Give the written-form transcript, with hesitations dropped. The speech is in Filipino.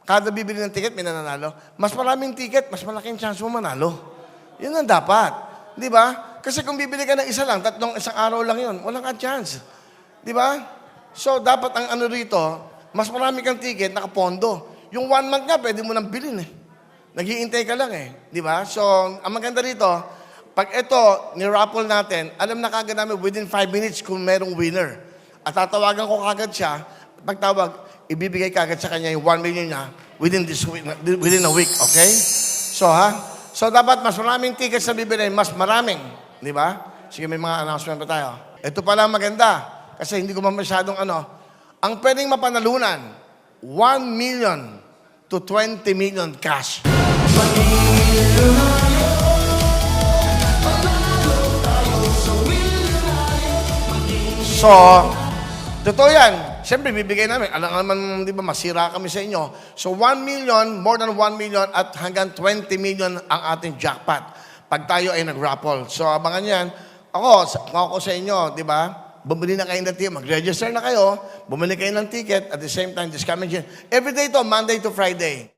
Kada bibili ng ticket, may nananalo. Mas maraming ticket, mas malaking chance mo manalo. Yun ang dapat. Di ba? Kasi kung bibili ka ng isa lang, isang araw lang yun, walang ka chance. Di ba? So, dapat ang ano rito, mas marami kang ticket, nakapondo. Yung 1 month nga, pwede mo nang bilhin eh. Naghihintay ka lang eh. Di ba? So, ang maganda rito, pag ito, ni-raffle natin, alam na kagad namin within 5 minutes kung merong winner. At tatawagan ko kagad siya, pagtawag, ibibigay kagad sa kanya yung 1 million niya within a week, okay? So, So, dapat mas maraming tickets na bibilhin, mas maraming. Di ba? Sige, may mga announcement pa tayo. Ito pala maganda. Kasi hindi ko masyadong ang pwedeng mapanalunan, 1 million to 20 million cash. So, totoo yan. Siyempre, bibigay namin. Alam naman, di ba, masira kami sa inyo. So, 1 million, more than 1 million, at hanggang 20 million ang ating jackpot pag tayo ay nag-raffle. So, abangan yan. Ako sa inyo, di ba? Bumili na kayo ng ticket. Mag-register na kayo. Bumili kayo ng ticket. At the same time, this coming year. Every day to, Monday to Friday.